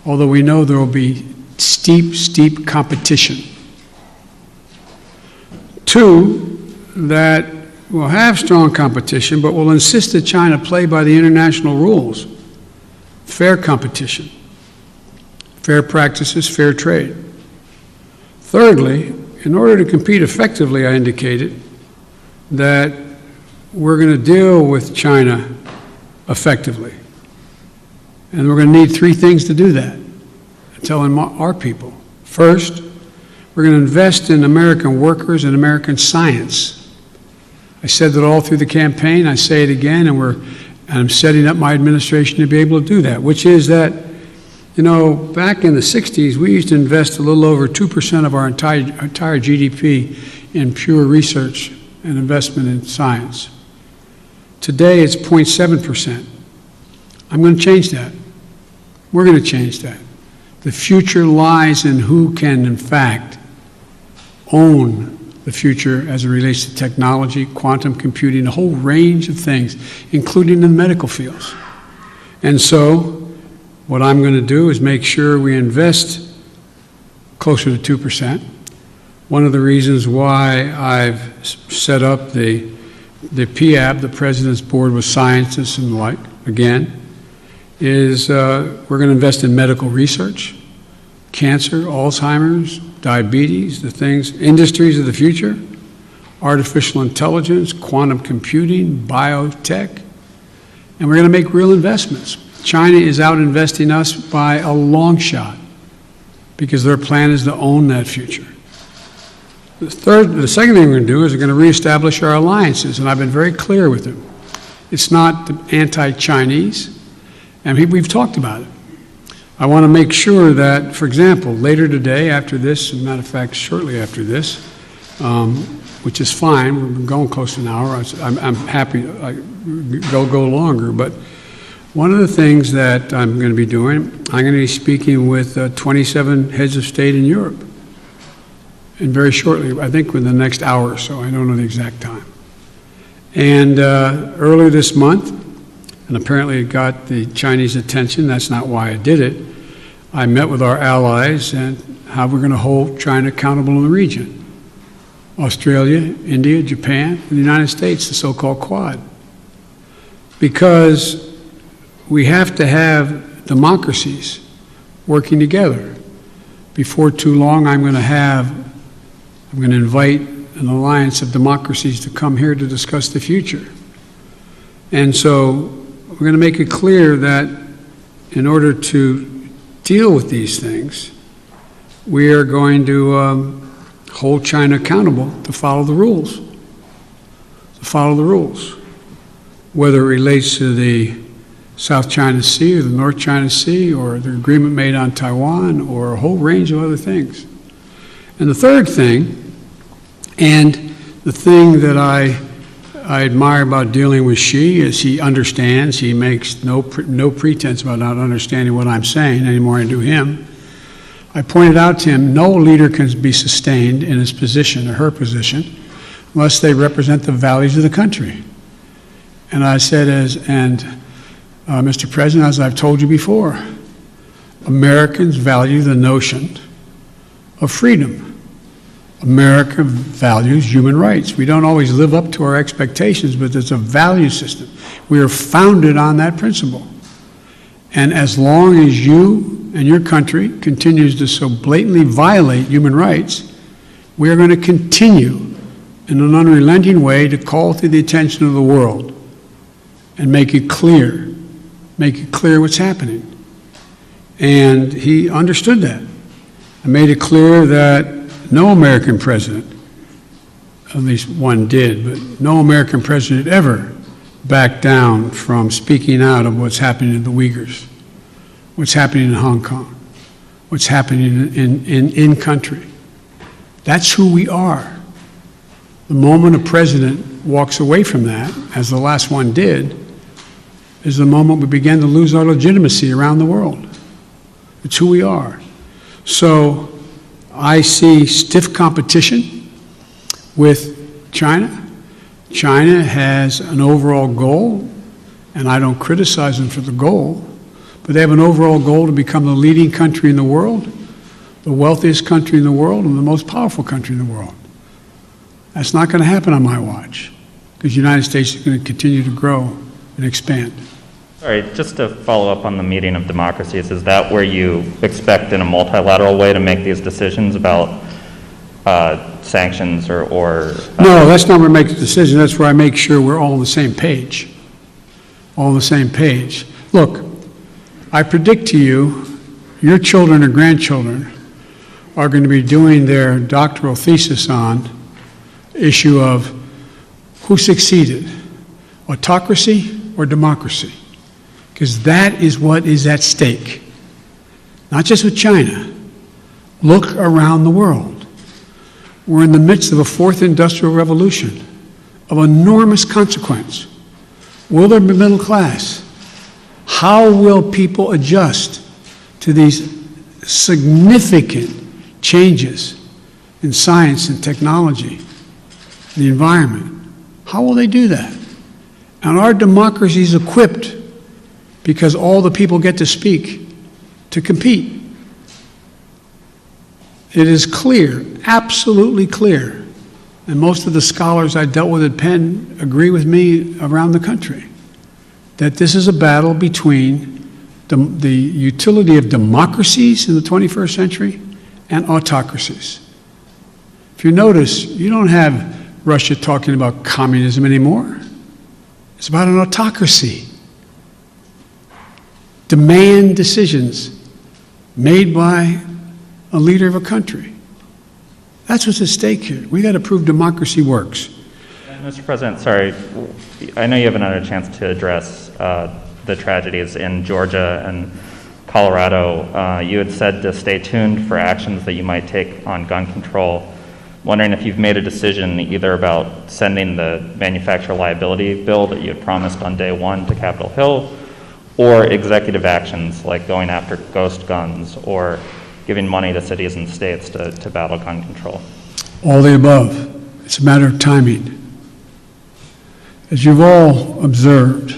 although we know there will be steep competition. 2, that we'll have strong competition, but we'll insist that China play by the international rules. Fair competition, fair practices, fair trade. Thirdly, in order to compete effectively, I indicated that we're going to deal with China effectively. And we're going to need 3 things to do that, telling our people. First, we're going to invest in American workers and American science. I said that all through the campaign. I say it again, and I'm setting up my administration to be able to do that, which is that, you know, back in the 60s, we used to invest a little over 2% of our entire GDP in pure research and investment in science. Today, it's 0.7%. I'm going to change that. We're going to change that. The future lies in who can, in fact, own the future as it relates to technology, quantum computing, a whole range of things, including in the medical fields. And so what I'm going to do is make sure we invest closer to 2%. One of the reasons why I've set up the PAB, the President's Board with Scientists and the like, again, is we're going to invest in medical research, cancer, Alzheimer's, diabetes, the things, industries of the future, artificial intelligence, quantum computing, biotech, and we're going to make real investments. China is out investing us by a long shot because their plan is to own that future. The second thing we're going to do is we're going to reestablish our alliances, and I've been very clear with them. It's not anti-Chinese, and we've talked about it. I want to make sure that, for example, later today, after this, as a matter of fact, shortly after this, which is fine, we've been going close to an hour, I'm happy to go longer, but one of the things that I'm going to be doing, I'm going to be speaking with 27 heads of state in Europe. And very shortly, I think within the next hour or so, I don't know the exact time. And earlier this month, and apparently it got the Chinese attention, that's not why I did it, I met with our allies and how we're going to hold China accountable in the region. Australia, India, Japan, and the United States, the so-called Quad. Because we have to have democracies working together. Before too long, I'm going to invite an alliance of democracies to come here to discuss the future. And so we're going to make it clear that in order to deal with these things, we are going to hold China accountable to follow the rules. To follow the rules. Whether it relates to the South China Sea or the North China Sea or the agreement made on Taiwan or a whole range of other things. And the third thing, and the thing that I admire about dealing with Xi is he understands, he makes no pretense about not understanding what I'm saying any more than I do him. I pointed out to him, no leader can be sustained in his position or her position unless they represent the values of the country. And I said, Mr. President, as I've told you before, Americans value the notion of freedom. America values human rights. We don't always live up to our expectations, but there's a value system. We are founded on that principle. And as long as you and your country continues to so blatantly violate human rights, we are going to continue in an unrelenting way to call to the attention of the world and make it clear what's happening. And he understood that. I made it clear that no American president, at least one did, but no American president ever backed down from speaking out of what's happening to the Uyghurs, what's happening in Hong Kong, what's happening in country. That's who we are. The moment a president walks away from that, as the last one did, is the moment we begin to lose our legitimacy around the world. It's who we are. So I see stiff competition with China. China has an overall goal, and I don't criticize them for the goal, but they have an overall goal to become the leading country in the world, the wealthiest country in the world, and the most powerful country in the world. That's not going to happen on my watch, because the United States is going to continue to grow and expand. All right, just to follow up on the meeting of democracies, is that where you expect in a multilateral way to make these decisions about sanctions or No, that's not where I make the decision. That's where I make sure we're all on the same page. All on the same page. Look, I predict to you, your children or grandchildren are going to be doing their doctoral thesis on issue of who succeeded, autocracy or democracy. Because that is what is at stake. Not just with China. Look around the world. We're in the midst of a fourth industrial revolution of enormous consequence. Will there be middle class? How will people adjust to these significant changes in science and technology the environment. How will they do that? And our democracy is equipped because all the people get to speak, to compete. It is clear, absolutely clear, and most of the scholars I dealt with at Penn agree with me around the country, that this is a battle between the utility of democracies in the 21st century and autocracies. If you notice, you don't have Russia talking about communism anymore. It's about an autocracy. Demand decisions made by a leader of a country. That's what's at stake here. We got to prove democracy works. Mr. President, sorry, I know you haven't had a chance to address the tragedies in Georgia and Colorado. You had said to stay tuned for actions that you might take on gun control. Wondering if you've made a decision either about sending the manufacturer liability bill that you had promised on day one to Capitol Hill, or executive actions like going after ghost guns or giving money to cities and states to battle gun control. All the above. It's a matter of timing. As you've all observed,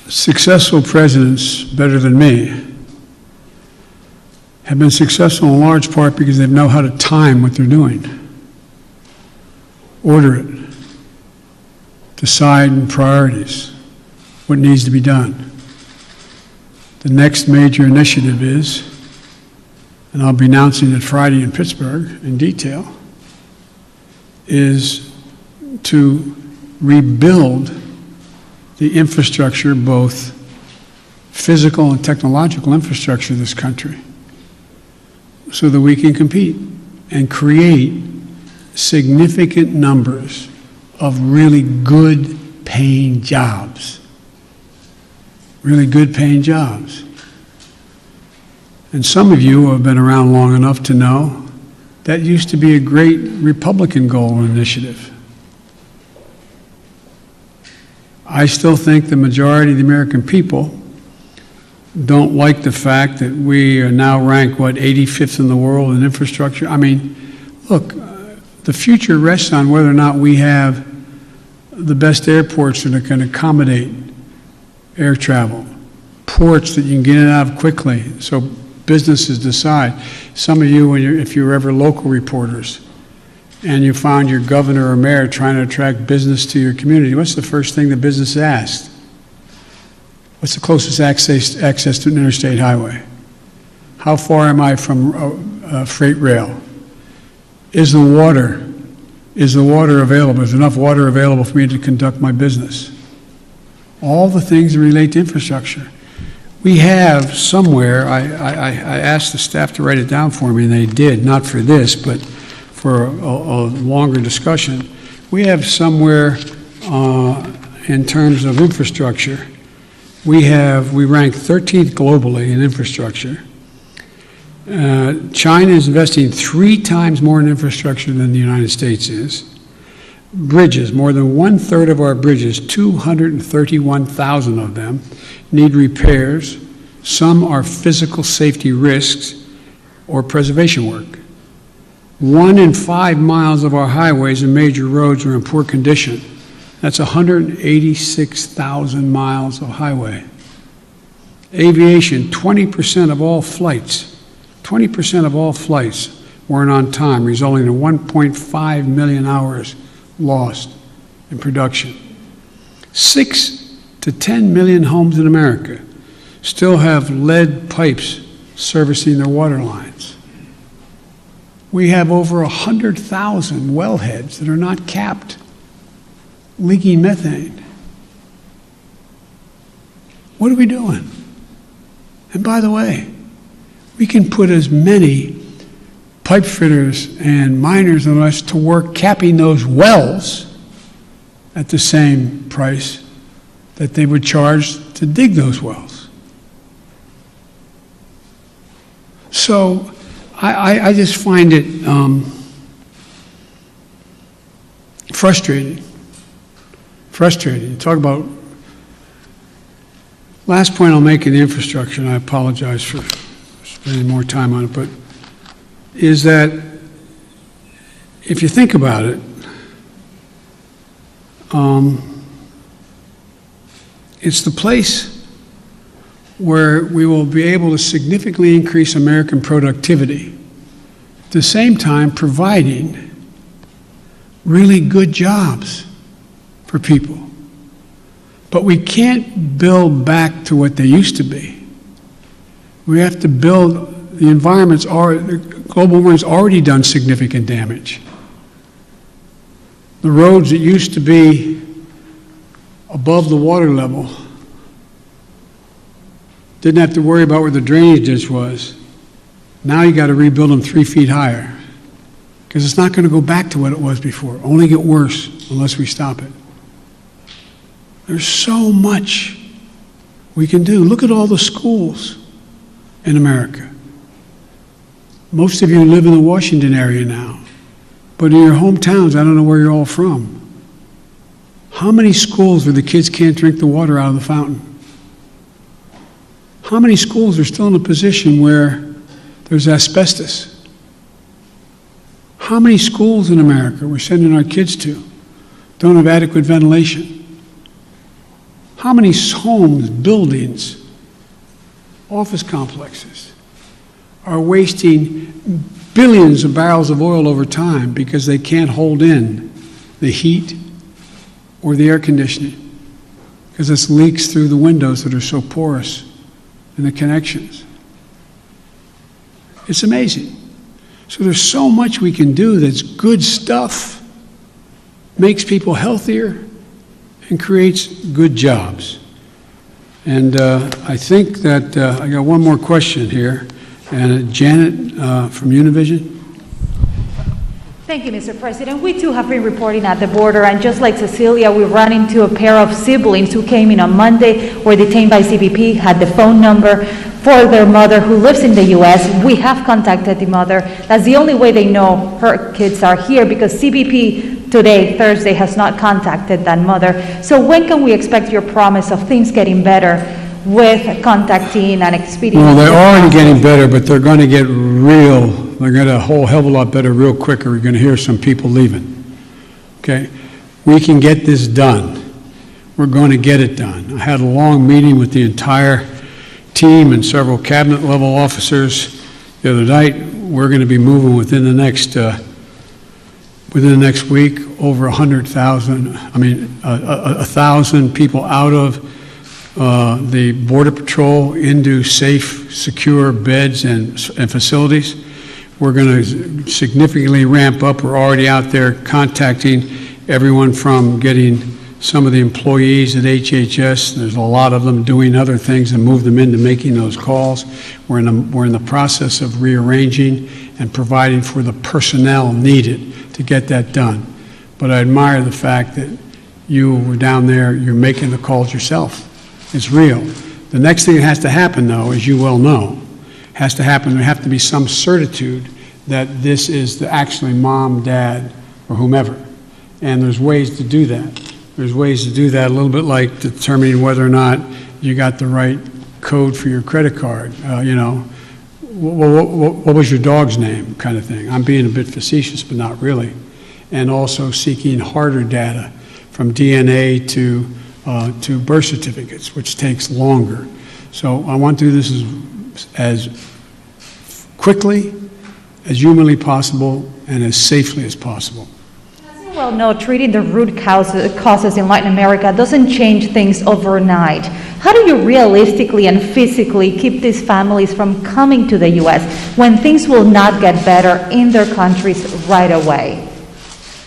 successful presidents, better than me, have been successful in large part because they know how to time what they're doing, order it, decide in priorities what needs to be done. The next major initiative is, and I'll be announcing it Friday in Pittsburgh in detail, is to rebuild the infrastructure, both physical and technological infrastructure of this country, so that we can compete and create significant numbers of really good paying jobs. Really good paying jobs. And some of you who have been around long enough to know that used to be a great Republican goal or initiative. I still think the majority of the American people don't like the fact that we are now ranked, 85th in the world in infrastructure. I mean, look, the future rests on whether or not we have the best airports that can accommodate air travel, ports that you can get in and out of quickly so businesses decide. Some of you, if you're ever local reporters and you found your governor or mayor trying to attract business to your community, what's the first thing the business asked? What's the closest access to an interstate highway? How far am I from freight rail? Is the water available? Is there enough water available for me to conduct my business? All the things that relate to infrastructure. We have somewhere, I asked the staff to write it down for me, and they did, not for this, but for a longer discussion. We have somewhere in terms of infrastructure, we rank 13th globally in infrastructure. China is investing 3 times more in infrastructure than the United States is. Bridges, more than 1/3 of our bridges, 231,000 of them, need repairs. Some are physical safety risks or preservation work. 1 in 5 miles of our highways and major roads are in poor condition. That's 186,000 miles of highway. Aviation, 20% of all flights weren't on time, resulting in 1.5 million hours lost in production. 6 to 10 million homes in America still have lead pipes servicing their water lines. We have over 100,000 wellheads that are not capped, leaking methane. What are we doing? And by the way, we can put as many pipe fitters and miners on us to work capping those wells at the same price that they would charge to dig those wells. So I just find it frustrating. Talk about, last point I'll make in the infrastructure, and I apologize for spending more time on it, but is that if you think about it, it's the place where we will be able to significantly increase American productivity, at the same time providing really good jobs for people. But we can't build back to what they used to be. We have to build, the environment's already, global warming's already done significant damage. The roads that used to be above the water level didn't have to worry about where the drainage ditch was. Now you got to rebuild them 3 feet higher, because it's not going to go back to what it was before, only get worse unless we stop it. There's so much we can do. Look at all the schools in America. Most of you live in the Washington area now, but in your hometowns, I don't know where you're all from. How many schools where the kids can't drink the water out of the fountain? How many schools are still in a position where there's asbestos? How many schools in America we're sending our kids to don't have adequate ventilation? How many homes, buildings, office complexes are wasting billions of barrels of oil over time because they can't hold in the heat or the air conditioning, because it's leaks through the windows that are so porous in the connections? It's amazing. So there's so much we can do that's good stuff, makes people healthier, and creates good jobs. And I think that I got one more question here. And Janet from Univision. Thank you, Mr. President. We too have been reporting at the border, and just like Cecilia, we ran into a pair of siblings who came in on Monday, were detained by CBP, had the phone number for their mother who lives in the U.S. We have contacted the mother. That's the only way they know her kids are here, because CBP today, Thursday, has not contacted that mother. So when can we expect your promise of things getting better with contacting and expediting? Well, they're already getting better, but they're going to get they're going to a whole hell of a lot better real quick, or we're going to hear some people leaving. Okay? We can get this done. We're going to get it done. I had a long meeting with the entire team and several cabinet level officers the other night. We're going to be moving within the next week over 100,000, 1,000 people out of the Border Patrol into safe, secure beds and facilities. We're going to significantly ramp up. We're already out there contacting everyone from getting some of the employees at HHS. There's a lot of them doing other things and move them into making those calls. We're in the process of rearranging and providing for the personnel needed to get that done. But I admire the fact that you were down there, you're making the calls yourself. It's real. The next thing that has to happen, though, as you well know, has to happen, there have to be some certitude that this is actually mom, dad, or whomever. And there's ways to do that. There's ways to do that, a little bit like determining whether or not you got the right code for your credit card. What was your dog's name, kind of thing. I'm being a bit facetious, but not really. And also seeking harder data, from DNA to birth certificates, which takes longer. So I want to do this as quickly, as humanly possible, and as safely as possible. As you well know, treating the root causes in Latin America doesn't change things overnight. How do you realistically and physically keep these families from coming to the U.S. when things will not get better in their countries right away?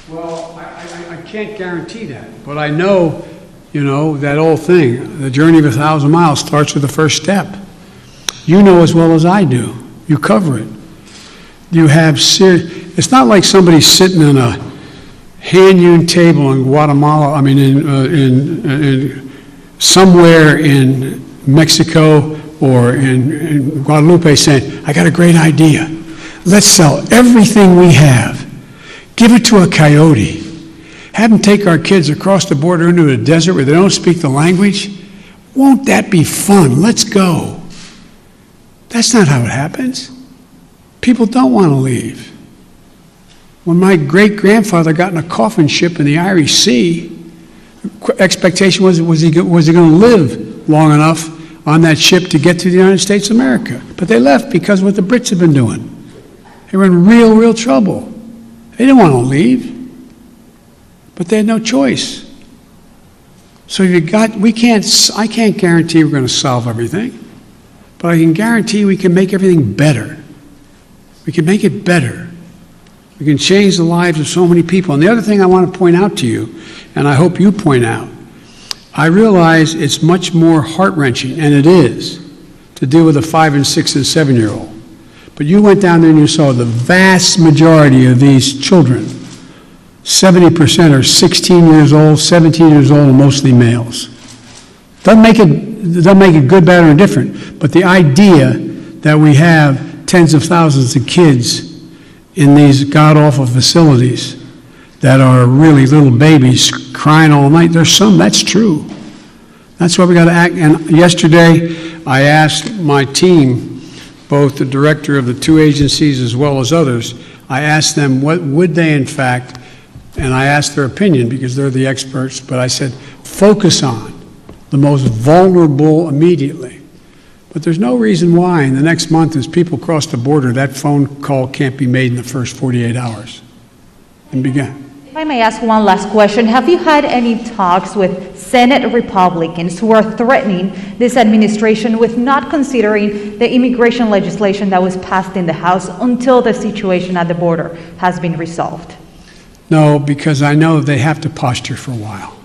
Well, I can't guarantee that, but I know, that old thing, the journey of 1,000 miles starts with the first step. You know as well as I do. You cover it. You have it's not like somebody's sitting on a hand-hewn table in Guatemala, in somewhere in Mexico or in Guadalupe saying, I got a great idea. Let's sell everything we have. Give it to a coyote. Have them take our kids across the border into a desert where they don't speak the language. Won't that be fun? Let's go. That's not how it happens. People don't want to leave. When my great-grandfather got in a coffin ship in the Irish Sea, expectation was he going to live long enough on that ship to get to the United States of America. But they left because of what the Brits had been doing. They were in real trouble. They didn't want to leave, but they had no choice. So I can't guarantee we're going to solve everything, but I can guarantee we can make everything better. We can make it better. We can change the lives of so many people. And the other thing I want to point out to you, and I hope you point out, I realize it's much more heart-wrenching, and it is, to deal with a 5 and 6 and 7-year-old. But you went down there and you saw the vast majority of these children, 70% are 16 years old, 17 years old, and mostly males. Doesn't make it good, bad, or indifferent, but the idea that we have tens of thousands of kids in these god-awful facilities that are really little babies crying all night, that's true. That's why we got to act. And yesterday, I asked my team, both the director of the two agencies as well as others, I asked them what would they in fact, and I asked their opinion because they're the experts, but I said, focus on the most vulnerable immediately. But there's no reason why in the next month as people cross the border, that phone call can't be made in the first 48 hours. And begin. If I may ask one last question, have you had any talks with Senate Republicans who are threatening this administration with not considering the immigration legislation that was passed in the House until the situation at the border has been resolved? No, because I know they have to posture for a while.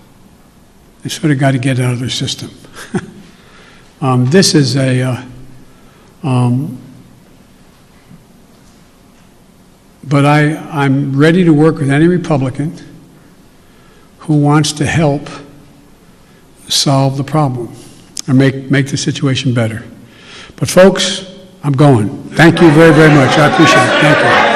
They sort of got to get it out of their system. This is but I'm ready to work with any Republican who wants to help solve the problem or make the situation better. But folks, I'm going. Thank you very, very much. I appreciate it. Thank you.